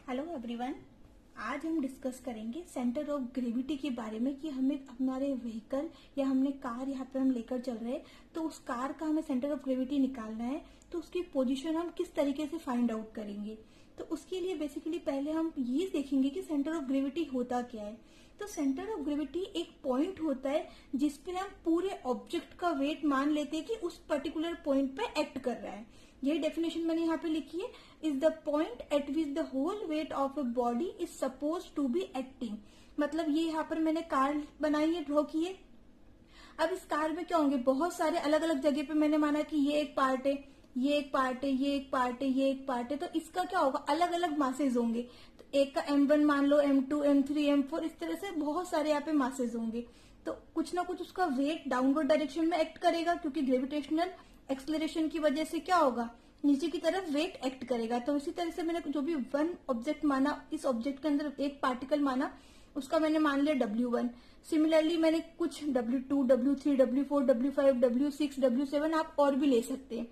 Hello everyone. आज हम discuss करेंगे सेंटर ऑफ ग्रेविटी के बारे में कि हमें हमारे व्हीकल या हमने कार यहाँ पे हम लेकर चल रहे हैं तो उस कार का हमें सेंटर ऑफ ग्रेविटी निकालना है तो उसकी पोजीशन हम किस तरीके से फाइंड आउट करेंगे। तो उसके लिए बेसिकली पहले हम ये देखेंगे कि सेंटर ऑफ ग्रेविटी होता क्या है। तो सेंटर ऑफ ग्रेविटी एक पॉइंट होता है जिसपे हम पूरे ऑब्जेक्ट का वेट मान लेते हैं कि उस पर्टिकुलर पॉइंट पे एक्ट कर रहा है। यही डेफिनेशन मैंने यहाँ पे लिखी है, is the point at which the whole weight of a body is suppose to be acting. मतलब ये यहाँ पर मैंने कार बनाई है, ड्रॉ की है। अब इस कार में क्या होंगे, बहुत सारे अलग अलग जगह पे मैंने माना कि ये एक पार्ट है, ये एक पार्ट है, ये एक पार्ट है, ये एक पार्ट है। तो इसका क्या होगा, अलग अलग मासेज होंगे। तो एक का M1 मान लो, M2, M3, M4, इस तरह से बहुत सारे यहाँ पे मासेज होंगे। तो कुछ ना कुछ उसका वेट डाउनवर्ड डायरेक्शन में एक्ट करेगा क्योंकि ग्रेविटेशनल एक्सलेरेशन की वजह से क्या होगा, नीचे की तरफ वेट एक्ट करेगा। तो इसी तरह से मैंने जो भी वन ऑब्जेक्ट माना, इस ऑब्जेक्ट के अंदर एक पार्टिकल माना, उसका मैंने मान लिया W1। सिमिलरली मैंने कुछ W2, W3, W4, W5, W6, W7 आप और भी ले सकते हैं।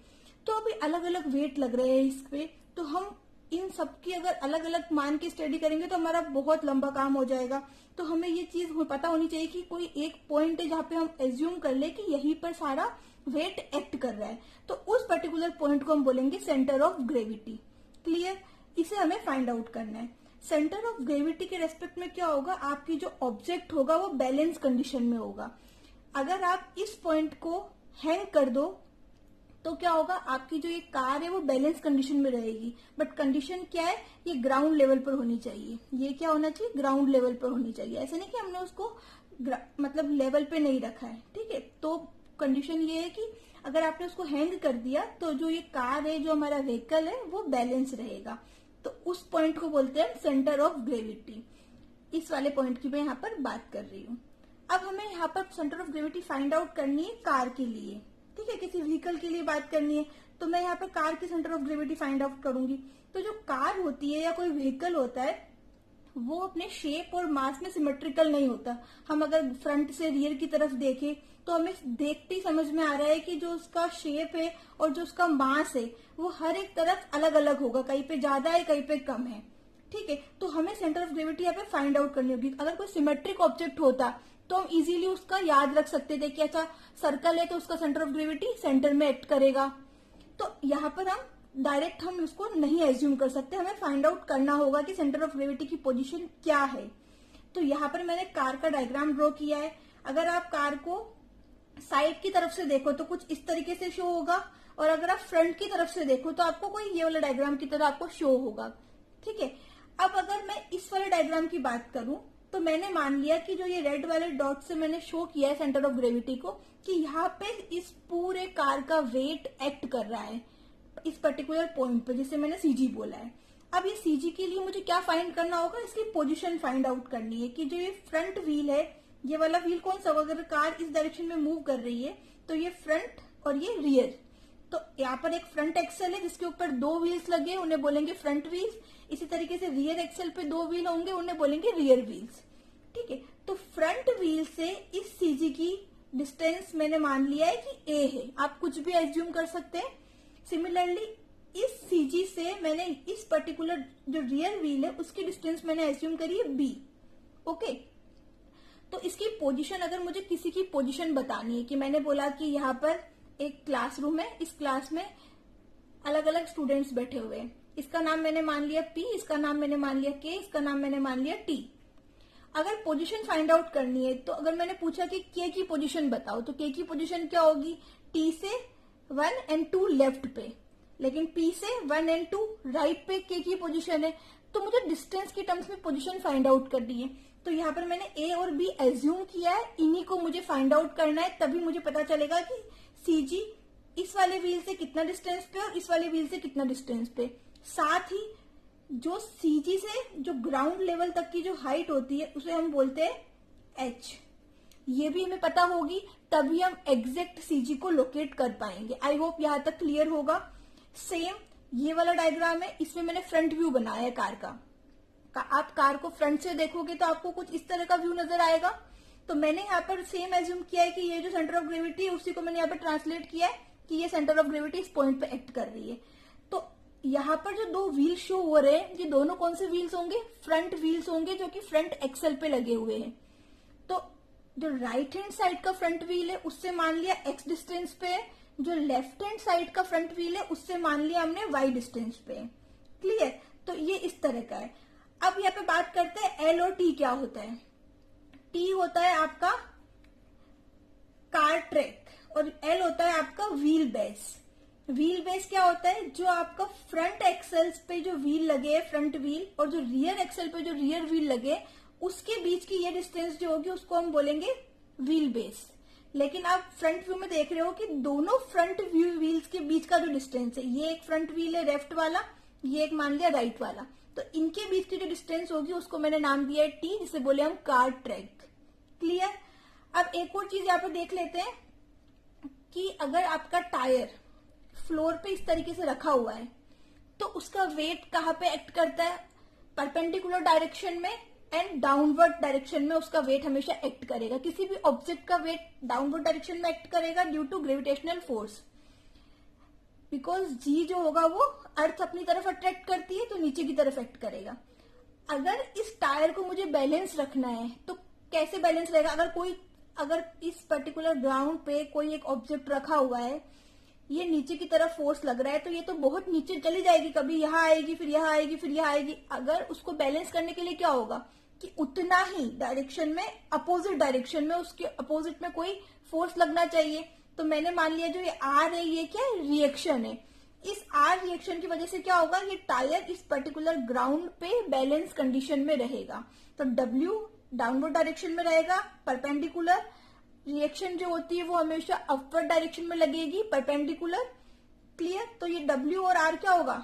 तो अभी अलग अलग वेट लग रहे हैं इस पे, तो हम इन सबकी अगर अलग अलग मान की स्टडी करेंगे तो हमारा बहुत लंबा काम हो जाएगा। तो हमें ये चीज पता होनी चाहिए कि कोई एक पॉइंट है जहाँ पे हम एज्यूम कर ले कि यहीं पर सारा वेट एक्ट कर रहा है, तो उस पर्टिकुलर पॉइंट को हम बोलेंगे सेंटर ऑफ ग्रेविटी। क्लियर? इसे हमें फाइंड आउट करना है। सेंटर ऑफ ग्रेविटी के रेस्पेक्ट में क्या होगा, आपकी जो ऑब्जेक्ट होगा वो बैलेंस कंडीशन में होगा। अगर आप इस पॉइंट को हैंग कर दो तो क्या होगा, आपकी जो ये कार है वो बैलेंस कंडीशन में रहेगी। बट कंडीशन क्या है, ये ग्राउंड लेवल पर होनी चाहिए। ये क्या होना चाहिए, ग्राउंड लेवल पर होनी चाहिए। ऐसे नहीं कि हमने उसको मतलब लेवल पे नहीं रखा है। ठीक है, तो कंडीशन ये है कि अगर आपने उसको हैंग कर दिया तो जो ये कार है, जो हमारा व्हीकल है, वो बैलेंस रहेगा। तो उस पॉइंट को बोलते हैं सेंटर ऑफ ग्रेविटी। इस वाले पॉइंट की मैं यहाँ पर बात कर रही हूँ। अब हमें यहाँ पर centre of gravity find out करनी है कार के लिए। ठीक है, किसी व्हीकल के लिए बात करनी है तो मैं यहाँ पर कार की centre of gravity find out करूंगी। तो जो कार होती है या कोई व्हीकल होता है वो अपने शेप और मास में सिमेट्रिकल नहीं होता। हम अगर फ्रंट से रियर की तरफ देखें तो हमें देखते ही समझ में आ रहा है कि जो उसका शेप है और जो उसका मास है वो हर एक तरफ अलग अलग होगा, कहीं पे ज्यादा है कहीं पे कम है। ठीक है, तो हमें सेंटर ऑफ ग्रेविटी यहाँ पे फाइंड आउट करनी होगी। अगर कोई सिमेट्रिक ऑब्जेक्ट होता तो हम इजीली उसका याद रख सकते थे कि अच्छा सर्कल है तो उसका सेंटर ऑफ ग्रेविटी सेंटर में एक्ट करेगा। तो यहाँ पर हम उसको नहीं एज्यूम कर सकते, हमें फाइंड आउट करना होगा कि सेंटर ऑफ ग्रेविटी की पोजीशन क्या है। तो यहाँ पर मैंने कार का डायग्राम ड्रॉ किया है। अगर आप कार को साइड की तरफ से देखो तो कुछ इस तरीके से शो होगा, और अगर आप फ्रंट की तरफ से देखो तो आपको कोई ये वाला डायग्राम की तरह आपको शो होगा। ठीक है, अब अगर मैं इस वाले डायग्राम की बात करूं तो मैंने मान लिया कि जो ये रेड वाले डॉट से मैंने शो किया है सेंटर ऑफ ग्रेविटी को, कि यहाँ पे इस पूरे कार का वेट एक्ट कर रहा है इस पर्टिकुलर पॉइंट पे, जिसे मैंने सीजी बोला है। अब ये सीजी के लिए मुझे क्या फाइंड करना होगा, इसकी पोजीशन फाइंड आउट करनी है कि जो ये फ्रंट व्हील है, ये वाला व्हील कौन सा होगा, अगर कार इस डायरेक्शन में मूव कर रही है तो ये फ्रंट और ये रियर। तो यहाँ पर एक फ्रंट एक्सल है जिसके ऊपर दो व्हील्स लगे, उन्हें बोलेंगे फ्रंट व्हील्स। इसी तरीके से रियर एक्सल पे दो व्हील होंगे, उन्हें बोलेंगे रियर व्हील्स। ठीक है, तो फ्रंट व्हील से इस सीजी की डिस्टेंस मैंने मान लिया है कि ए है। आप कुछ भी एज्यूम कर सकते हैं। सिमिलरली इस सीजी से मैंने इस पर्टिकुलर जो रियर व्हील है उसकी डिस्टेंस मैंने एज्यूम करी है बी। ओके, तो इसकी पोजीशन, अगर मुझे किसी की पोजीशन बतानी है, कि मैंने बोला कि यहाँ पर एक क्लासरूम है, इस क्लास में अलग अलग स्टूडेंट्स बैठे हुए हैं, इसका नाम मैंने मान लिया P, इसका नाम मैंने मान लिया K, इसका नाम मैंने मान लिया T। अगर पोजीशन फाइंड आउट करनी है तो अगर मैंने पूछा कि K की पोजीशन बताओ तो K की पोजीशन क्या होगी, T से 1 and 2 लेफ्ट पे, लेकिन P से 1 and 2 राइट पे K की पोजीशन है। तो मुझे डिस्टेंस की टर्म्स में पोजीशन फाइंड आउट करनी है। तो यहाँ पर मैंने A और B एज्यूम किया है, इन्हीं को मुझे फाइंड आउट करना है, तभी मुझे पता चलेगा कि CG इस वाले व्हील से कितना डिस्टेंस पे और इस वाले व्हील से कितना डिस्टेंस पे। साथ ही जो CG से जो ग्राउंड लेवल तक की जो हाइट होती है उसे हम बोलते हैं H। ये भी हमें पता होगी तभी हम एग्जैक्ट CG को लोकेट कर पाएंगे। आई होप यहाँ तक क्लियर होगा। सेम ये वाला डायग्राम है, इसमें मैंने फ्रंट व्यू बनाया है कार का। आप कार को फ्रंट से देखोगे तो आपको कुछ इस तरह का व्यू नजर आएगा। तो मैंने यहाँ पर सेम एज्यूम किया है कि ये जो सेंटर ऑफ ग्रेविटी है उसी को मैंने यहाँ पर ट्रांसलेट किया है कि ये सेंटर ऑफ ग्रेविटी इस पॉइंट पे एक्ट कर रही है। तो यहाँ पर जो दो व्हील शो हो रहे हैं, ये दोनों कौन से व्हील्स होंगे? फ्रंट व्हील्स होंगे, जो कि फ्रंट एक्सल पे लगे हुए हैं। तो जो राइट हैंड साइड का फ्रंट व्हील है उससे मान लिया x डिस्टेंस पे है, जो लेफ्ट हैंड साइड का फ्रंट व्हील है उससे मान लिया हमने y डिस्टेंस पे है। क्लियर? तो ये इस तरह का है। अब यहाँ पे बात करते हैं L और T क्या होता है। T होता है आपका कार ट्रैक और L होता है आपका व्हील बेस। व्हील बेस क्या होता है? जो आपका फ्रंट एक्सेल्स पे जो व्हील लगे फ्रंट व्हील और जो रियर एक्सेल पे जो रियर व्हील लगे उसके बीच की ये डिस्टेंस जो होगी उसको हम बोलेंगे व्हील बेस। लेकिन आप फ्रंट व्यू में देख रहे हो कि दोनों फ्रंट व्यू व्हील्स के बीच का जो डिस्टेंस है, ये एक फ्रंट व्हील है लेफ्ट वाला, ये एक मान लिया राइट वाला, तो इनके बीच की जो डिस्टेंस होगी उसको मैंने नाम दिया है टी, जिसे बोले हम कार ट्रैक। क्लियर? अब एक और चीज यहाँ पे देख लेते हैं कि अगर आपका टायर फ्लोर पे इस तरीके से रखा हुआ है तो उसका वेट कहाँ पे एक्ट करता है? परपेंडिकुलर डायरेक्शन में एंड डाउनवर्ड डायरेक्शन में उसका वेट हमेशा एक्ट करेगा। किसी भी ऑब्जेक्ट का वेट डाउनवर्ड डायरेक्शन में एक्ट करेगा due to gravitational force, because g जो होगा वो अर्थ अपनी तरफ अट्रैक्ट करती है तो नीचे की तरफ एक्ट करेगा। अगर इस टायर को मुझे बैलेंस रखना है तो कैसे बैलेंस रहेगा? अगर इस पर्टिकुलर ग्राउंड पे कोई एक ऑब्जेक्ट रखा हुआ है, ये नीचे की तरफ फोर्स लग रहा है तो ये तो बहुत नीचे चली जाएगी, कभी यहाँ आएगी फिर यहाँ आएगी फिर यहाँ आएगी। अगर उसको बैलेंस करने के लिए क्या होगा कि उतना ही डायरेक्शन में, अपोजिट डायरेक्शन में, उसके अपोजिट में कोई फोर्स लगना चाहिए। तो मैंने मान लिया जो ये आर है ये क्या है? रिएक्शन है। इस आर रिएक्शन की वजह से क्या होगा? ये टायर इस पर्टिकुलर ग्राउंड पे बैलेंस कंडीशन में रहेगा। तो डब्ल्यू डाउनवर्ड डायरेक्शन में रहेगा, परपेंडिकुलर। रिएक्शन जो होती है वो हमेशा अपवर्ड डायरेक्शन में लगेगी, परपेंडिकुलर। क्लियर? तो ये डब्ल्यू और आर क्या होगा?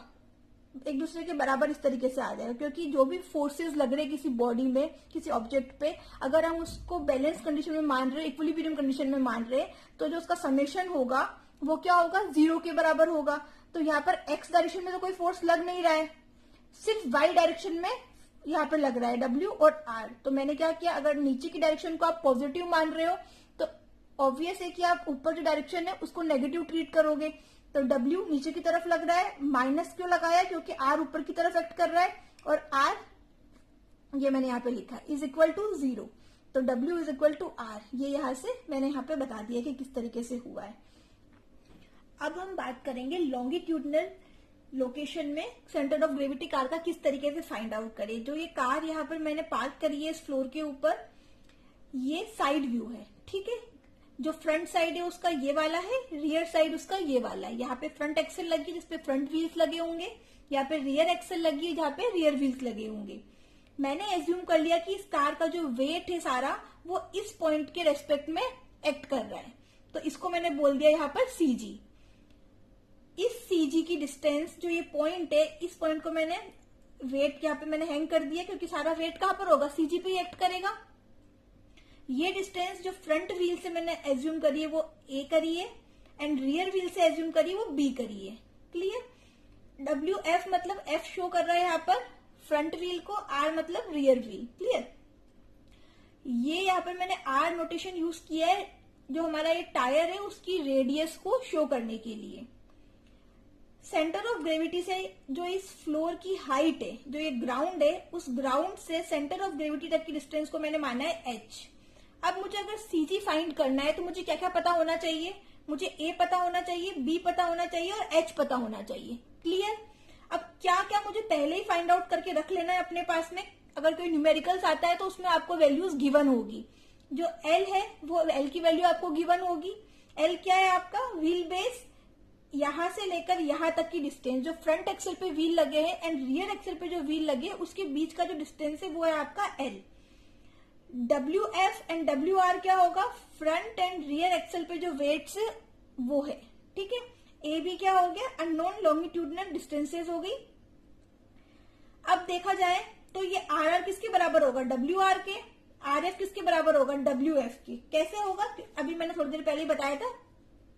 एक दूसरे के बराबर इस तरीके से आ जाएगा, क्योंकि जो भी फोर्सेस लग रहे किसी बॉडी में, किसी ऑब्जेक्ट पे, अगर हम उसको बैलेंस कंडीशन में मान रहे, इक्विलिब्रियम कंडीशन में मान रहे, तो जो उसका समेशन होगा वो क्या होगा? 0 के बराबर होगा। तो यहाँ पर एक्स डायरेक्शन में तो कोई फोर्स लग नहीं रहा है, सिर्फ वाई डायरेक्शन में यहाँ पे लग रहा है डब्ल्यू और आर। तो मैंने क्या किया, अगर नीचे की डायरेक्शन को आप पॉजिटिव मान रहे हो तो ऑब्वियस है कि आप ऊपर जो डायरेक्शन है उसको नेगेटिव ट्रीट करोगे। तो डब्ल्यू नीचे की तरफ लग रहा है, माइनस क्यों लगाया? क्योंकि आर ऊपर की तरफ एक्ट कर रहा है, और आर ये मैंने यहाँ पे लिखा इज इक्वल टू 0। तो W is equal to R, ये यहाँ से मैंने यहाँ पे बता दिया कि किस तरीके से हुआ है। अब हम बात करेंगे लॉन्गिट्यूडनल लोकेशन में सेंटर ऑफ ग्रेविटी कार का किस तरीके से फाइंड आउट करें। जो ये कार यहाँ पर मैंने पार्क करी है इस फ्लोर के ऊपर, ये साइड व्यू है, ठीक है। जो फ्रंट साइड है उसका ये वाला है, रियर साइड उसका ये वाला है। यहाँ पे फ्रंट एक्सेल लगी जिसपे फ्रंट व्हील्स लगे होंगे, यहाँ पे रियर एक्सेल लगी है जहाँ पे रियर व्हील्स लगे होंगे। मैंने एज्यूम कर लिया कि इस कार का जो वेट है सारा वो इस पॉइंट के रेस्पेक्ट में एक्ट कर रहा है, तो इसको मैंने बोल दिया यहाँ पर सीजी। इस सीजी की डिस्टेंस जो ये पॉइंट है, इस पॉइंट को मैंने वेट यहाँ पे मैंने हैंग कर दिया, क्योंकि सारा वेट कहाँ पर होगा? सीजी पे ही एक्ट करेगा। ये डिस्टेंस जो फ्रंट व्हील से मैंने एज्यूम करी है वो ए करी है, एंड रियर व्हील से एज्यूम करी है वो बी करी है। क्लियर? डब्ल्यू एफ मतलब एफ शो कर रहा है यहाँ पर फ्रंट व्हील को, आर मतलब रियर व्हील। क्लियर? ये यहाँ पर मैंने आर नोटेशन यूज किया है जो हमारा ये टायर है उसकी रेडियस को शो करने के लिए। सेंटर ऑफ ग्रेविटी से जो इस फ्लोर की हाइट है, जो ये ग्राउंड है, उस ग्राउंड से सेंटर ऑफ ग्रेविटी तक की डिस्टेंस को मैंने माना है एच। अब मुझे अगर सीजी फाइंड करना है तो मुझे क्या क्या पता होना चाहिए? मुझे ए पता होना चाहिए, बी पता होना चाहिए और एच पता होना चाहिए। क्लियर? अब क्या क्या मुझे पहले ही फाइंड आउट करके रख लेना है अपने पास में। अगर कोई न्यूमेरिकल्स आता है तो उसमें आपको वैल्यूज गिवन होगी। जो एल है वो एल की वैल्यू आपको गिवन होगी। एल क्या है आपका? व्हील बेस, यहां से लेकर यहां तक की डिस्टेंस, जो फ्रंट एक्सेल पे व्हील लगे हैं एंड रियर एक्सेल पे जो व्हील लगे उसके बीच का जो डिस्टेंस है वो है आपका L. W F and W R क्या होगा? फ्रंट एंड रियर एक्सेल पे जो वेट्स है वो है, ठीक है। ए बी क्या हो गया? अननोन लॉन्गिट्यूडनल डिस्टेंसेस हो गई। अब देखा जाए तो ये आर आर किसके बराबर होगा? डब्ल्यू आर के। आर एफ किसके बराबर होगा? डब्ल्यू एफ के। कैसे होगा? अभी मैंने थोड़ी देर पहले ही बताया था,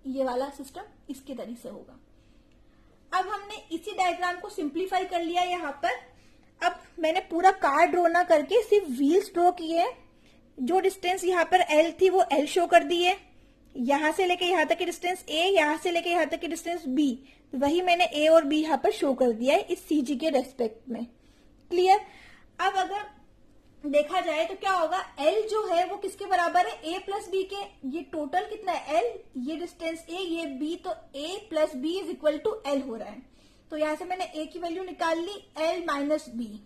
ये वाला सिस्टम इसके तरीके से होगा। अब हमने इसी डायग्राम को सिंप्लीफाई कर लिया यहाँ पर। अब मैंने पूरा कार ड्रॉ ना करके सिर्फ व्हील्स ड्रॉ किए। जो डिस्टेंस यहाँ पर एल थी वो एल शो कर दी है, यहां से लेके यहां तक की डिस्टेंस ए, यहां से लेके यहां तक की डिस्टेंस बी, वही मैंने ए और बी यहाँ पर शो कर दिया है इस सीजी के रेस्पेक्ट में। क्लियर। अब अगर देखा जाए तो क्या होगा, एल जो है वो किसके बराबर है, ए प्लस बी के। ये टोटल कितना है एल, ये डिस्टेंस ए, ये बी, तो A plus B is equal to L हो रहा है। तो यहां से मैंने ए की वैल्यू निकाल ली, एल माइनस बी।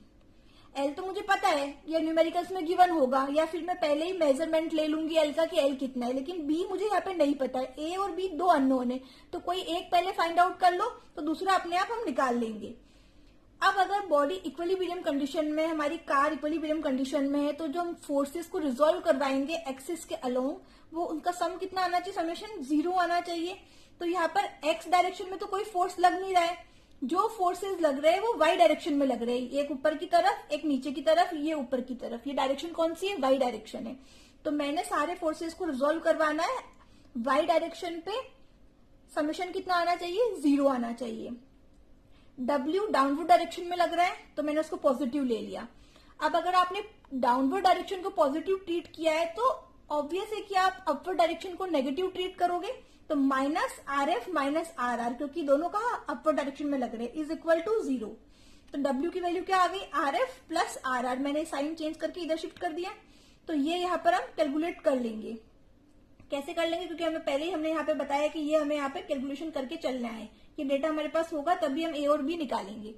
एल तो मुझे पता है, ये न्यूमेरिकल्स में गिवन होगा, या फिर मैं पहले ही मेजरमेंट ले लूंगी एल का कि एल कितना है, लेकिन बी मुझे यहाँ पे नहीं पता है। ए और बी दो अननोन है, तो कोई एक पहले फाइंड आउट कर लो तो दूसरा अपने आप हम निकाल लेंगे। अब अगर बॉडी इक्विलिब्रियम कंडीशन में, हमारी कार इक्विलिब्रियम कंडीशन में है, तो जो हम फोर्सेस को रिजोल्व करवाएंगे एक्सिस के अलोंग, वो उनका सम कितना आना चाहिए, समेशन 0 आना चाहिए। तो यहाँ पर एक्स डायरेक्शन में तो कोई फोर्स लग नहीं रहा है, जो फोर्सेस लग रहे हैं वो वाई डायरेक्शन में लग रहे हैं, एक ऊपर की तरफ एक नीचे की तरफ, ये ऊपर की तरफ। ये डायरेक्शन कौन सी है, वाई डायरेक्शन है। तो मैंने सारे फोर्सेस को रिजोल्व करवाना है वाई डायरेक्शन पे, समेशन कितना आना चाहिए, 0 आना चाहिए। W डाउनवर्ड डायरेक्शन में लग रहा है तो मैंने उसको पॉजिटिव ले लिया। अब अगर आपने डाउनवर्ड डायरेक्शन को पॉजिटिव ट्रीट किया है तो ऑब्वियस है कि आप अपवर्ड डायरेक्शन को नेगेटिव ट्रीट करोगे, तो minus R F minus R R, क्योंकि दोनों का अपवर्ड डायरेक्शन में लग रहे हैं, इज इक्वल टू 0। तो W की वैल्यू क्या आ गई, R F plus R R. मैंने साइन चेंज करके इधर शिफ्ट कर दिया, तो ये यहाँ पर हम कैलकुलेट कर लेंगे। कैसे कर लेंगे, क्योंकि हमने यहाँ पे बताया कि ये हमें यहाँ पे कैलकुलेशन करके चलना है, ये डेटा हमारे पास होगा तभी हम ए और बी निकालेंगे।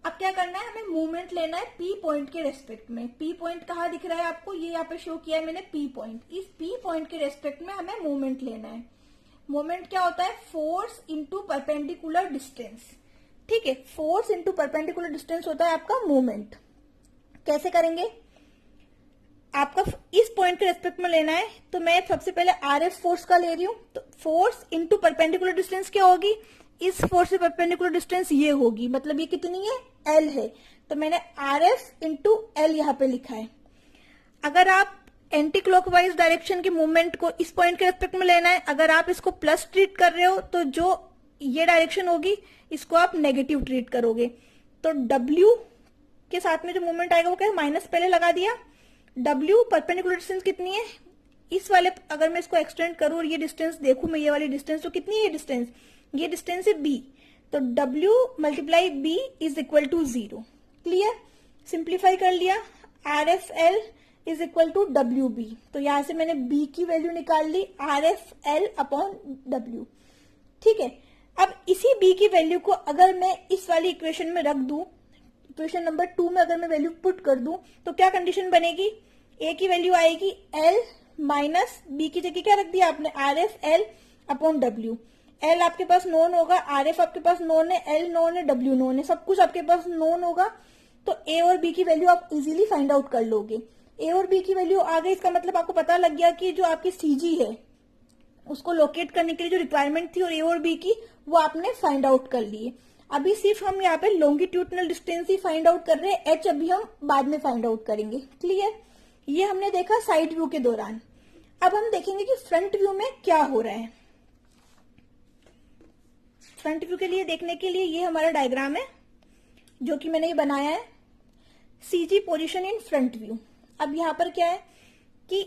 अब क्या करना है, हमें मूवमेंट लेना है पी पॉइंट के रेस्पेक्ट में। पी पॉइंट कहाँ दिख रहा है आपको, ये यहाँ पे शो किया है मैंने पी पॉइंट। इस पी पॉइंट के रेस्पेक्ट में हमें मूवमेंट लेना है। मूवमेंट क्या होता है, फोर्स इंटू परपेंडिकुलर डिस्टेंस। ठीक है, फोर्स इंटू परपेंडिकुलर डिस्टेंस होता है आपका मूवमेंट। कैसे करेंगे, आपका इस पॉइंट के रेस्पेक्ट में लेना है, तो मैं सबसे पहले आर एफ फोर्स का ले रही हूं। तो फोर्स इंटू परपेंडिकुलर डिस्टेंस क्या होगी, इस फोर्स से परपेंडिकुलर डिस्टेंस ये होगी, मतलब ये कितनी है, एल है। तो मैंने आर एफ इंटू एल यहाँ पे लिखा है। अगर आप एंटी क्लॉकवाइज डायरेक्शन के मूवमेंट को इस पॉइंट के रेस्पेक्ट में लेना है, अगर आप इसको प्लस ट्रीट कर रहे हो तो जो ये डायरेक्शन होगी इसको आप नेगेटिव ट्रीट करोगे। तो डब्ल्यू के साथ में जो मूवमेंट आएगा वो क्या है, माइनस पहले लगा दिया। W परपेंडिकुलर डिस्टेंस कितनी है, इस वाले अगर मैं इसको एक्सटेंड करूं और ये डिस्टेंस देखूं मैं, ये वाली डिस्टेंस, तो कितनी है ये डिस्टेंस, ये डिस्टेंस है B। तो W multiply B is equal to 0। क्लियर, सिंप्लीफाई कर लिया, RFL is equal to WB। तो यहां से मैंने B की वैल्यू निकाल ली, RFL अपॉन W। ठीक है, अब इसी B की वैल्यू को अगर मैं इस वाली इक्वेशन में रख दूं, इक्वेशन नंबर 2 में अगर मैं वैल्यू पुट कर दूं, तो क्या कंडीशन बनेगी, A की वैल्यू आएगी L माइनस B की जगह क्या रख दिया आपने, RFL अपॉन W। L आपके पास नोन होगा, RF आपके पास नोन है, L नोन है, W नोन है, सब कुछ आपके पास नोन होगा। तो A और B की वैल्यू आप इजीली फाइंड आउट कर लोगे। A और B की वैल्यू आ गई, इसका मतलब आपको पता लग गया कि जो आपकी CG है उसको लोकेट करने के लिए जो रिक्वायरमेंट थी और A और B की, वो आपने फाइंड आउट कर ली। अभी सिर्फ हम यहाँ पे लॉन्गिट्यूडनल डिस्टेंस ही फाइंड आउट कर रहे हैं, H अभी हम बाद में फाइंड आउट करेंगे। क्लियर, ये हमने देखा साइड व्यू के दौरान। अब हम देखेंगे कि फ्रंट व्यू में क्या हो रहा है। फ्रंट व्यू के लिए देखने के लिए ये हमारा डायग्राम है जो कि मैंने ये बनाया है, CG position in front view. अब यहाँ पर क्या है कि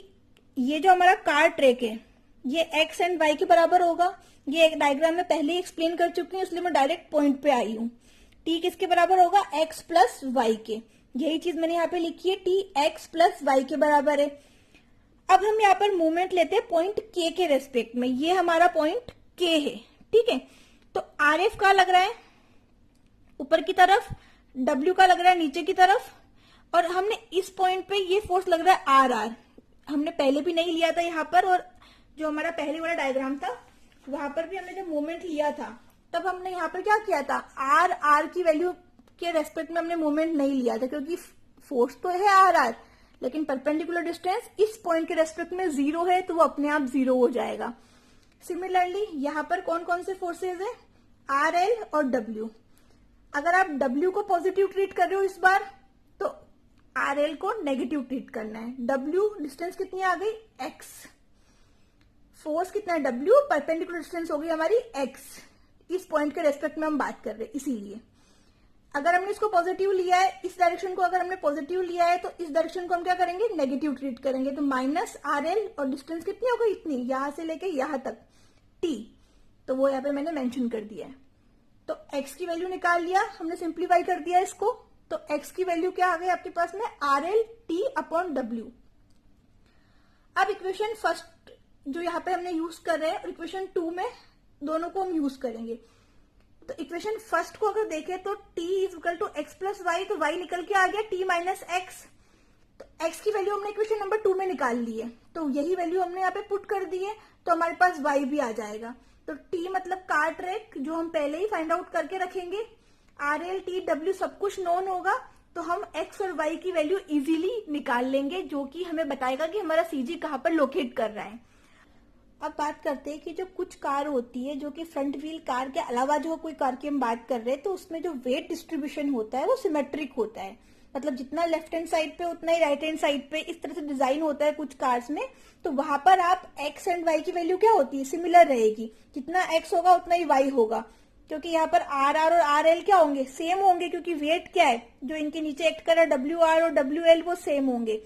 ये जो हमारा कार ट्रैक है ये एक्स एंड वाई के बराबर होगा। ये एक डायग्राम में पहले ही एक्सप्लेन कर चुकी हूँ, इसलिए मैं डायरेक्ट पॉइंट पे आई हूँ। टी किसके बराबर होगा, एक्स प्लस वाई के। यही चीज मैंने यहाँ पे लिखी है, टी एक्स प्लस वाई के बराबर है। अब हम यहाँ पर मूवमेंट लेते हैं पॉइंट के रेस्पेक्ट में। ये हमारा पॉइंट के है, ठीक है। तो आर एफ का लग रहा है ऊपर की तरफ, डब्ल्यू का लग रहा है नीचे की तरफ, और हमने इस पॉइंट पे ये फोर्स लग रहा है आर आर। हमने पहले भी नहीं लिया था यहाँ पर, और जो हमारा पहले वाला डायग्राम था वहां पर भी हमने जब मूवमेंट लिया था तब हमने यहाँ पर क्या किया था, आर आर की वैल्यू के रेस्पेक्ट में हमने मूवमेंट नहीं लिया था, क्योंकि फोर्स तो है आर आर, लेकिन परपेंडिकुलर डिस्टेंस इस पॉइंट के रेस्पेक्ट में 0 है, तो वो अपने आप 0 हो जाएगा। सिमिलरली यहाँ पर कौन कौन से फोर्सेज है, आर एल और डब्ल्यू। अगर आप डब्ल्यू को पॉजिटिव ट्रीट कर रहे हो इस बार, तो आर एल को नेगेटिव ट्रीट करना है। डब्ल्यू डिस्टेंस कितनी आ गई, एक्स। फोर्स कितना है, डब्ल्यू, परपेंडिकुलर डिस्टेंस हो गई हमारी एक्स। इस पॉइंट के रेस्पेक्ट में हम बात कर रहे हैं, इसीलिए अगर हमने इसको पॉजिटिव लिया है, इस डायरेक्शन को अगर हमने पॉजिटिव लिया है, तो इस डायरेक्शन को हम क्या करेंगे, नेगेटिव ट्रीट करेंगे। तो माइनस आर एल, और डिस्टेंस कितनी हो गई, इतनी, यहां से लेके यहां तक टी, तो वो यहाँ पे मैंने मेंशन कर दिया है। तो x की वैल्यू निकाल लिया हमने, सिंप्लीफाई कर दिया इसको, तो x की वैल्यू क्या आ गई आपके पास में, RL/T/W। अब इक्वेशन फर्स्ट जो यहाँ पे हमने यूज कर रहे हैं और इक्वेशन 2 में दोनों को हम यूज करेंगे। तो इक्वेशन फर्स्ट को अगर देखें तो t = x+y, तो y निकल के आ गया t - x। तो x की वैल्यू हमने इक्वेशन नंबर 2 में निकाल ली है, तो यही वैल्यू हमने यहाँ पे पुट कर दी है, तो हमारे पास y भी आ जाएगा। तो t मतलब कार्ट रेट, जो हम पहले ही फाइंड आउट करके रखेंगे, RL/T/W सब कुछ नोन होगा, तो हम x और y की वैल्यू इजीली निकाल लेंगे, जो कि हमें बताएगा कि हमारा CG कहाँ पर लोकेट कर रहा है। अब बात करते हैं कि जो कुछ कार होती है, जो कि फ्रंट व्हील कार के अलावा जो कोई कार की हम बात कर रहे हैं, तो उसमें जो वेट डिस्ट्रीब्यूशन होता है वो सिमेट्रिक होता है। मतलब जितना लेफ्ट हैंड साइड पे उतना ही राइट हैंड साइड पे, इस तरह से डिजाइन होता है कुछ कार्स में। तो वहां पर आप x एंड y की वैल्यू क्या होती है, सिमिलर रहेगी। जितना x होगा उतना ही y होगा, क्योंकि यहाँ पर RR और RL क्या होंगे, सेम होंगे, क्योंकि वेट क्या है जो इनके नीचे एक्ट कर रहा है, WR और WL, वो सेम होंगे।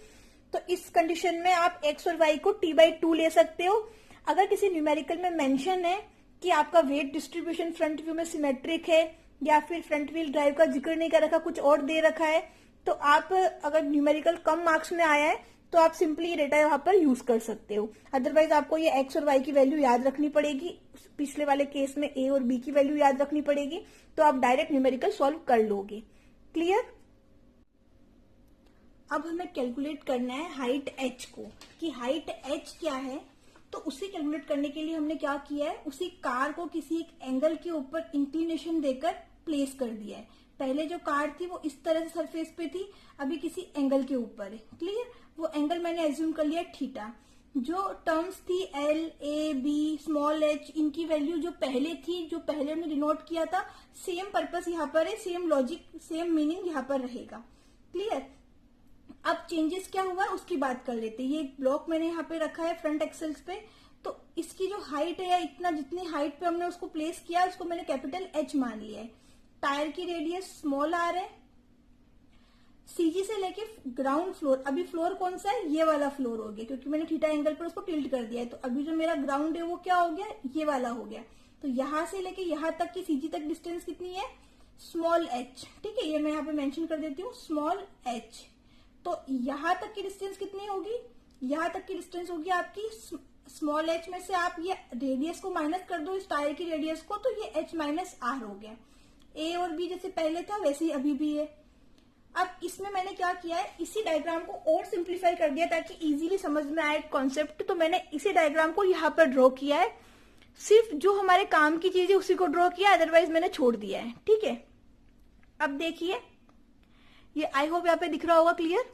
तो इस कंडीशन में आप x और y को t/2 ले सकते हो। अगर किसी न्यूमेरिकल में मेंशन है कि आपका वेट डिस्ट्रीब्यूशन फ्रंट व्यू में सिमेट्रिक है, या फिर फ्रंट व्हील ड्राइव का जिक्र नहीं कर रखा, कुछ और दे रखा है, तो आप अगर न्यूमेरिकल कम मार्क्स में आया है तो आप सिंपली डेटा यहाँ पर यूज कर सकते हो। अदरवाइज आपको ये x और y की वैल्यू याद रखनी पड़ेगी, पिछले वाले केस में a और b की वैल्यू याद रखनी पड़ेगी, तो आप डायरेक्ट न्यूमेरिकल सॉल्व कर लोगे। क्लियर? अब हमें कैलकुलेट करना है हाइट h को, कि हाइट h क्या है। तो उसे कैलकुलेट करने के लिए हमने क्या किया है, उसी कार को किसी एक एंगल के ऊपर इंक्लिनेशन देकर प्लेस कर दिया है। पहले जो कार थी वो इस तरह से सरफेस पे थी, अभी किसी एंगल के ऊपर है। क्लियर? वो एंगल मैंने एज्यूम कर लिया थीटा। जो टर्म्स थी L, A, B, small h, इनकी वैल्यू जो पहले थी, जो पहले हमने डिनोट किया था, सेम पर्पस यहाँ पर है, सेम लॉजिक, सेम मीनिंग यहाँ पर रहेगा। क्लियर? अब चेंजेस क्या हुआ उसकी बात कर लेते हैं। ये एक ब्लॉक मैंने यहाँ पे रखा है फ्रंट एक्सेल्स पे, तो इसकी जो हाइट है, या इतना जितनी हाइट पे हमने उसको प्लेस किया, उसको मैंने कैपिटल H मान लिया है। टायर की रेडियस स्मॉल r है। सीजी से लेके ग्राउंड फ्लोर, अभी फ्लोर कौन सा है, ये वाला फ्लोर हो गया, क्योंकि मैंने थीटा एंगल पर उसको टिल्ट कर दिया है। तो अभी जो मेरा ग्राउंड है वो क्या हो गया, ये वाला हो गया। तो यहां से लेके यहां तक की सीजी तक डिस्टेंस कितनी है, स्मॉल h। ठीक है, ये मैं यहाँ पे मेंशन कर देती हूँ, स्मॉल h। तो यहां तक की डिस्टेंस कितनी होगी, यहां तक की डिस्टेंस होगी आपकी स्मॉल h में से आप ये रेडियस को माइनस कर दो, इस टायर की रेडियस को, तो ये h - r हो गया। a और b जैसे पहले था वैसे ही अभी भी है। अब इसमें मैंने क्या किया है, इसी डायग्राम को और सिंप्लीफाई कर दिया ताकि इजीली समझ में आए कॉन्सेप्ट। तो मैंने इसी डायग्राम को यहाँ पर ड्रॉ किया है, सिर्फ जो हमारे काम की चीज है उसी को ड्रॉ किया, अदरवाइज मैंने छोड़ दिया है। ठीक है, अब देखिए, ये आई होप यहाँ पे दिख रहा होगा क्लियर।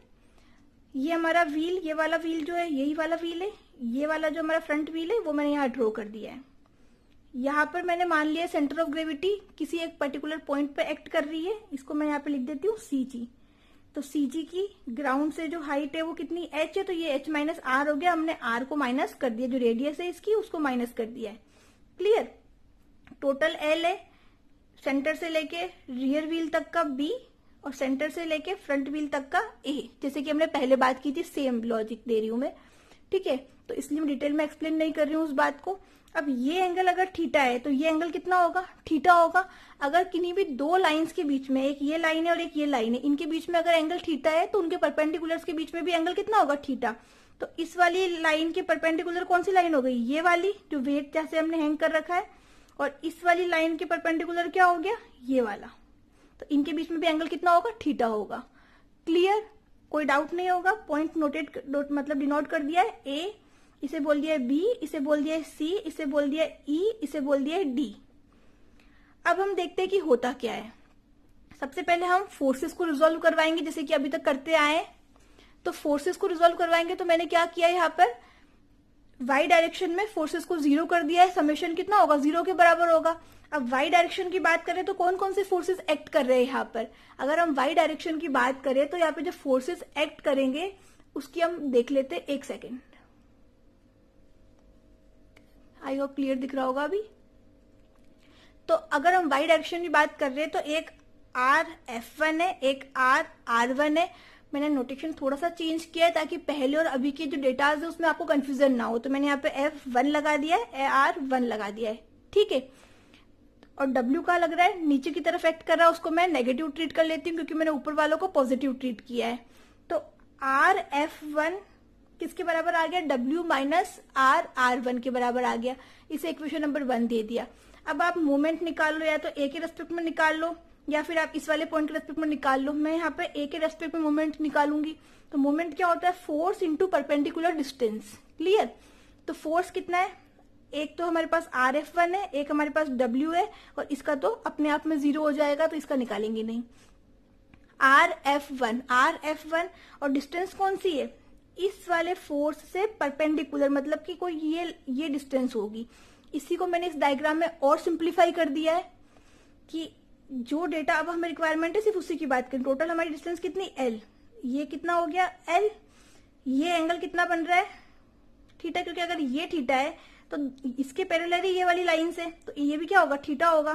ये हमारा व्हील, ये वाला व्हील जो है, यही वाला व्हील है, ये वाला जो हमारा फ्रंट व्हील है वो मैंने यहाँ ड्रॉ कर दिया है। यहाँ पर मैंने मान लिया सेंटर ऑफ ग्रेविटी किसी एक पर्टिकुलर पॉइंट पे एक्ट कर रही है, इसको मैं यहाँ पे लिख देती हूँ CG। तो CG की ग्राउंड से जो हाइट है वो कितनी h है, तो ये h - r हो गया। हमने r को माइनस कर दिया, जो रेडियस है इसकी उसको माइनस कर दिया है। क्लियर? टोटल L है, सेंटर से लेके रियर व्हील तक का B और सेंटर से लेके फ्रंट व्हील तक का A, जैसे कि हमने पहले बात की थी, सेम लॉजिक दे रही हूं मैं। ठीक है, तो इसलिए मैं डिटेल में एक्सप्लेन नहीं कर रही हूँ उस बात को। अब ये एंगल अगर थीटा है तो ये एंगल कितना होगा, थीटा होगा। अगर किन्हीं भी दो लाइंस के बीच में, एक ये लाइन है और एक ये लाइन है, इनके बीच में अगर एंगल थीटा है तो उनके परपेंडिकुलर्स के बीच में भी एंगल कितना होगा, थीटा। तो इस वाली लाइन के परपेंडिकुलर कौन सी लाइन हो गई, ये वाली जो वेट जैसे हमने हैंग कर रखा है, और इस वाली लाइन के परपेंडिकुलर क्या हो गया, ये वाला। तो इनके बीच में भी एंगल कितना होगा, थीटा होगा। क्लियर? कोई डाउट नहीं होगा। पॉइंट मतलब डिनोट कर दिया है, A, इसे बोल दिया है B, इसे बोल दिया है C, इसे बोल दिया है E, इसे बोल दिया है D। अब हम देखते हैं कि होता क्या है। सबसे पहले हम फोर्सेस को रिजोल्व करवाएंगे, जैसे कि अभी तक करते आए। तो फोर्सेस को रिजोल्व करवाएंगे, तो मैंने क्या किया है, यहाँ पर y डायरेक्शन में फोर्सेस को 0 कर दिया है। समेशन कितना होगा, 0 के बराबर होगा। अब y डायरेक्शन की बात करें तो कौन कौन से फोर्सेस एक्ट कर रहे हैं यहाँ पर। अगर हम y डायरेक्शन की बात करें तो यहाँ पे जो फोर्सेस एक्ट करेंगे उसकी हम देख लेते हैं, एक सेकेंड। आई होप क्लियर दिख रहा होगा अभी। तो अगर हम y डायरेक्शन की बात कर रहे हैं तो एक r F1 है, एक r R1 है। मैंने नोटेशन थोड़ा सा चेंज किया है ताकि पहले और अभी के जो डेटाज है उसमें आपको कंफ्यूजन ना हो। तो मैंने यहाँ पे F1 लगा दिया है, R1 लगा दिया है। ठीक है, और W का लग रहा है नीचे की तरफ एक्ट कर रहा है, उसको मैं नेगेटिव ट्रीट कर लेती हूँ क्योंकि मैंने ऊपर वालों को पॉजिटिव ट्रीट किया है। तो RF1 किसके बराबर आ गया, W माइनस R1 के बराबर आ गया। इसे इक्वेशन नंबर 1 दे दिया। अब आप मोमेंट निकाल लो, या तो A के रेस्पेक्ट में निकाल लो या फिर आप इस वाले पॉइंट के रेस्पेक्ट में निकाल लो। मैं यहाँ पे A के रेस्पेक्ट में मोमेंट निकालूंगी। तो मोमेंट क्या होता है, force into perpendicular distance. Clear. तो फोर्स कितना है, एक तो हमारे पास RF1 है, एक हमारे पास W है, और इसका तो अपने आप में 0 हो जाएगा तो इसका निकालेंगे नहीं। RF1 और डिस्टेंस कौन सी है, इस वाले फोर्स से परपेंडिकुलर, मतलब कि कोई ये डिस्टेंस होगी। इसी को मैंने इस डायग्राम में और सिंप्लीफाई कर दिया है कि जो डेटा अब हमें रिक्वायरमेंट है सिर्फ उसी की बात करें। टोटल हमारी डिस्टेंस कितनी, L, ये कितना हो गया L, ये एंगल कितना बन रहा है, थीटा, क्योंकि अगर ये थीटा है तो इसके पैरेलल ये वाली लाइन से, तो ये भी क्या होगा, थीटा होगा।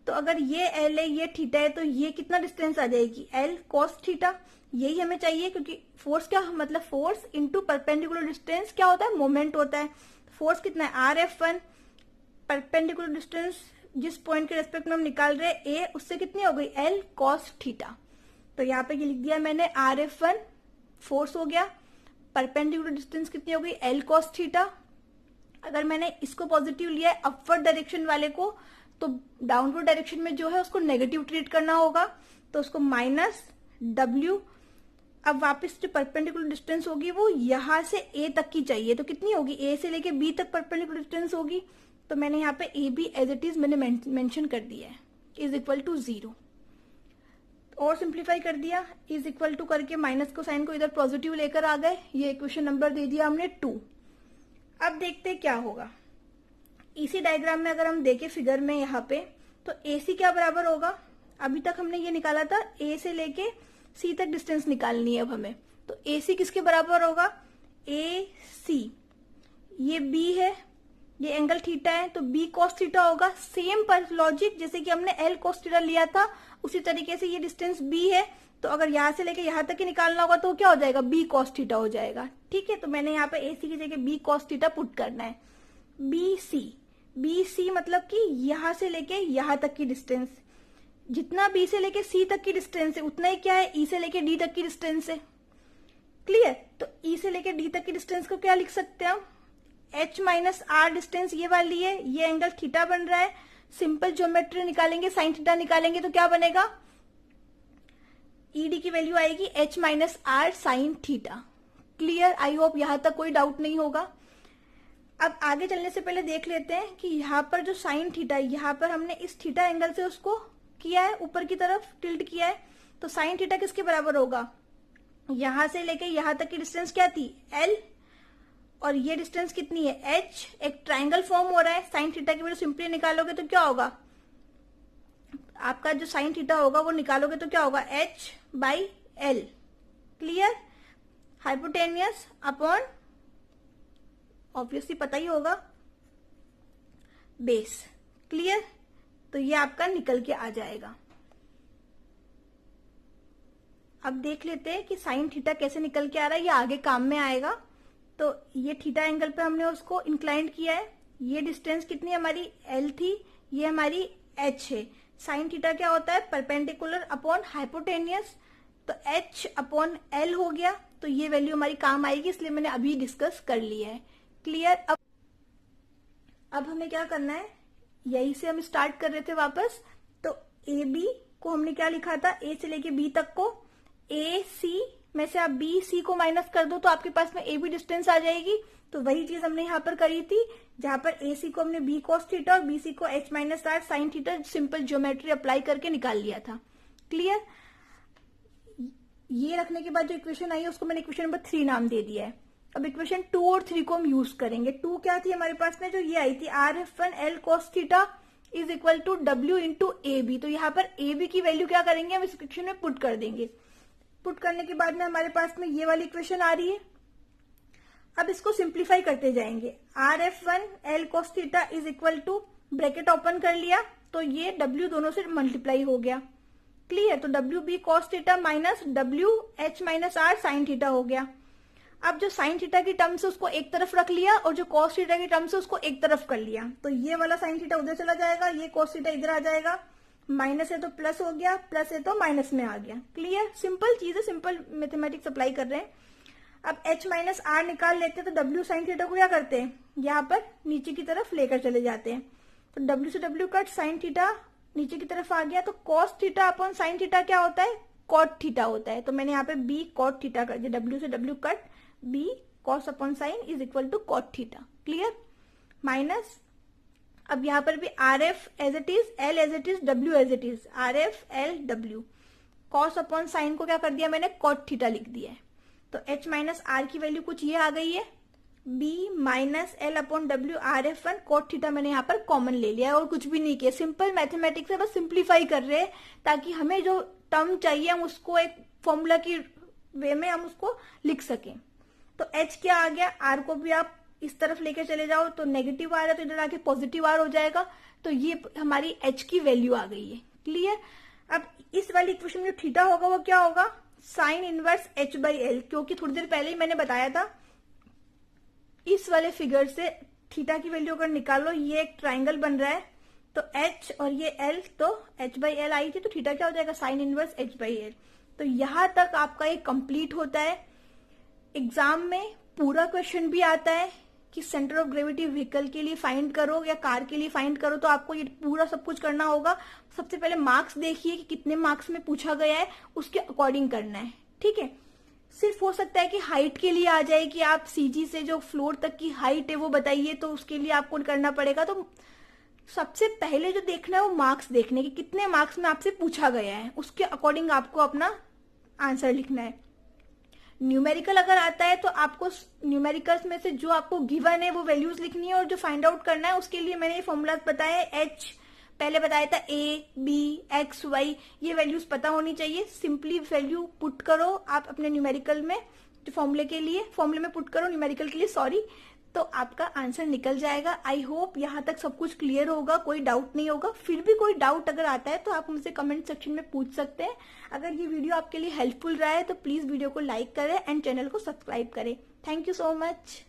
तो अगर ये L है, ये थीटा है, तो ये कितना डिस्टेंस आ जाएगी, L cos थीटा। यही हमें चाहिए क्योंकि फोर्स क्या मतलब, फोर्स इंटू परपेंडिकुलर डिस्टेंस क्या होता है, मोमेंट होता है। फोर्स कितना है RF1, परपेंडिकुलर डिस्टेंस जिस पॉइंट के रेस्पेक्ट में हम निकाल रहे हैं A, उससे कितनी हो गई, L cos थीटा। तो यहाँ पे ये लिख दिया मैंने, RF1 फोर्स हो गया, परपेंडिकुलर डिस्टेंस कितनी हो गई, L cos थीटा। अगर मैंने इसको पॉजिटिव लिया है अपवर्ड डायरेक्शन वाले को, तो डाउनवर्ड डायरेक्शन में जो है उसको नेगेटिव ट्रीट करना होगा, तो उसको माइनस W। अब वापस जो परपेंडिकुलर डिस्टेंस होगी वो यहां से A तक की चाहिए, तो कितनी होगी, A से लेके B तक परपेंडिकुलर डिस्टेंस होगी। तो मैंने यहाँ पे AB एज इट इज मैंने मेंशन कर दिया है, इज इक्वल टू 0। और सिंप्लीफाई कर दिया, इज इक्वल टू करके माइनस को साइन को इधर पॉजिटिव लेकर आ गए, ये इक्वेशन नंबर दे दिया हमने 2। अब देखते क्या होगा। इसी डायग्राम में अगर हम देखें फिगर में यहाँ पे, तो AC क्या बराबर होगा, अभी तक हमने ये निकाला था A से लेके C तक डिस्टेंस निकालनी है अब हमें। तो AC किसके बराबर होगा, AC, ये B है, ये एंगल थीटा है, तो B cos थीटा होगा। सेम पर लॉजिक जैसे कि हमने L cos थीटा लिया था, उसी तरीके से ये डिस्टेंस B है, तो अगर यहाँ से लेके यहाँ तक ही निकालना होगा तो क्या हो जाएगा, B cos थीटा हो जाएगा। ठीक है, तो मैंने यहाँ पे AC की जगह B cos थीटा पुट करना है। BC मतलब कि यहाँ से लेके यहाँ तक की डिस्टेंस, जितना B से लेके C तक की डिस्टेंस है उतना ही क्या है, E से लेके D तक की डिस्टेंस है। क्लियर। तो E से लेके D तक की डिस्टेंस को क्या लिख सकते हैं हम, H माइनस R डिस्टेंस ये वाली है, ये एंगल थीटा बन रहा है। सिंपल ज्योमेट्री निकालेंगे, साइन थीटा निकालेंगे तो क्या बनेगा, ED की वैल्यू आएगी H minus R sine theta. Clear, I hope यहां तक कोई डाउट नहीं होगा। अब आगे चलने से पहले देख लेते हैं कि यहाँ पर जो साइन थीटा है, यहाँ पर हमने इस थीटा एंगल से उसको किया है, ऊपर की तरफ टिल्ट किया है, तो साइन थीटा किसके बराबर होगा, यहां से लेके यहां तक की डिस्टेंस क्या थी, L, और ये डिस्टेंस कितनी है, H। एक ट्राइंगल फॉर्म हो रहा है, साइन थीटा की वैल्यू सिंपली निकालोगे तो क्या होगा, आपका जो साइन थीटा होगा वो निकालोगे तो क्या होगा, H by L। Clear, hypotenuse upon, obviously पता ही होगा, बेस। क्लियर, तो ये आपका निकल के आ जाएगा। अब देख लेते हैं कि साइन थीटा कैसे निकल के आ रहा है, ये आगे काम में आएगा। तो ये थीटा एंगल पे हमने उसको इंक्लाइंड किया है, ये डिस्टेंस कितनी हमारी L थी, ये हमारी H है। साइन थीटा क्या होता है, परपेंडिकुलर अपॉन हाइपोटेनियस, तो H अपॉन L हो गया, तो ये वैल्यू हमारी काम आएगी, इसलिए मैंने अभी डिस्कस कर लिया है। क्लियर। अब हमें क्या करना है, यही से हम स्टार्ट कर रहे थे वापस, तो AB को हमने क्या लिखा था, A से लेके B तक को, AC में से आप BC को माइनस कर दो तो आपके पास में AB डिस्टेंस आ जाएगी। तो वही चीज हमने यहाँ पर करी थी, जहां पर AC को हमने B cos थीटा और BC को H minus R sine theta simple geometry apply करके निकाल लिया था। क्लियर। ये रखने के बाद जो इक्वेशन आई है उसको मैंने इक्वेशन नंबर 3 नाम दे दिया है। अब इक्वेशन 2 और 3 को हम यूज करेंगे। 2 क्या थी हमारे पास में, जो ये आई थी RF1 L cos theta is equal to W into AB। तो यहाँ पर AB की वैल्यू क्या करेंगे, हम इस इक्वेशन में पुट कर देंगे। पुट करने के बाद में हमारे पास में ये वाली इक्वेशन आ रही है। अब इसको सिंप्लीफाई करते जाएंगे। RF1 L cos theta is equal to, bracket open कर लिया तो ये W दोनों से मल्टीप्लाई हो गया। क्लियर, तो WB cos theta minus WH minus R sine theta हो गया। अब जो साइन थीटा की टर्म्स है उसको एक तरफ रख लिया और जो कॉस थीटा की टर्म्स है उसको एक तरफ कर लिया, तो ये वाला साइन थीटा उधर चला जाएगा, ये कॉस थीटा इधर आ जाएगा, माइनस है तो प्लस हो गया, प्लस है तो माइनस में आ गया। क्लियर, सिंपल चीज है, सिंपल मैथमेटिक्स अप्लाई कर रहे हैं। अब h माइनस आर निकाल लेते हैं तो w साइन थीटा को क्या करते हैं, यहाँ पर नीचे की तरफ लेकर चले जाते हैं, तो w से w कट, साइन थीटा नीचे की तरफ आ गया, तो cos theta upon sine theta क्या होता है, कॉट थीटा होता है, तो मैंने यहाँ पे b कॉट थीटा कर दिया, w से w cut, b cos upon sine is equal to cot theta. Clear, minus अब यहाँ पर भी R F as it is, L as it is, W as it is, R F L W, cos upon sine को क्या कर दिया मैंने, cot theta लिख दिया है, तो h माइनस आर की वैल्यू कुछ ये आ गई है, b minus L upon W R F one, cot theta मैंने यहाँ पर कॉमन ले लिया है और कुछ भी नहीं किया, सिंपल मैथमेटिक्स है, बस सिंप्लीफाई कर रहे हैं ताकि हमें जो टर्म चाहिए हम उसको एक फॉर्मूला की वे में हम उसको लिख सकें। तो h क्या आ गया, r को भी आप इस तरफ लेके चले जाओ तो नेगेटिव आ रहा है तो इधर आके पॉजिटिव आर हो जाएगा, तो ये हमारी h की वैल्यू आ गई है। क्लियर, अब इस वाली इक्वेशन में जो थीटा होगा वो क्या होगा, sine inverse h by L, क्योंकि थोड़ी देर पहले ही मैंने बताया था इस वाले फिगर से थीटा की वैल्यू अगर निकालो, ये एक ट्राइंगल बन रहा है, तो h और ये l, तो h बाई एल आई थी, तो थीटा क्या हो जाएगा, sine inverse h by L. तो यहां तक आपका ये कंप्लीट होता है। एग्जाम में पूरा क्वेश्चन भी आता है कि सेंटर ऑफ ग्रेविटी व्हीकल के लिए फाइंड करो या कार के लिए फाइंड करो, तो आपको ये पूरा सब कुछ करना होगा। सबसे पहले मार्क्स देखिए कि कितने मार्क्स में पूछा गया है, उसके अकॉर्डिंग करना है। ठीक है, सिर्फ हो सकता है कि हाइट के लिए आ जाए कि आप सीजी से जो फ्लोर तक की हाइट है वो बताइए, तो उसके लिए आपको करना पड़ेगा। तो सबसे पहले जो देखना है वो मार्क्स देखने की, कितने मार्क्स में आपसे पूछा गया है, उसके अकॉर्डिंग आपको अपना आंसर लिखना है। न्यूमेरिकल अगर आता है तो आपको न्यूमेरिकल्स में से जो आपको गिवन है वो वैल्यूज लिखनी है, और जो फाइंड आउट करना है उसके लिए मैंने ये फॉर्मूला बताया है। h पहले बताया था, a, b, x, y, ये वैल्यूज पता होनी चाहिए। सिंपली वैल्यू पुट करो आप अपने न्यूमेरिकल में, जो फॉर्मूले में पुट करो न्यूमेरिकल के लिए, सॉरी, तो आपका आंसर निकल जाएगा। आई होप यहाँ तक सब कुछ क्लियर होगा, कोई डाउट नहीं होगा। फिर भी कोई डाउट अगर आता है तो आप मुझसे कमेंट सेक्शन में पूछ सकते हैं। अगर ये वीडियो आपके लिए हेल्पफुल रहा है तो प्लीज वीडियो को लाइक करें एंड चैनल को सब्सक्राइब करें। Thank you so much.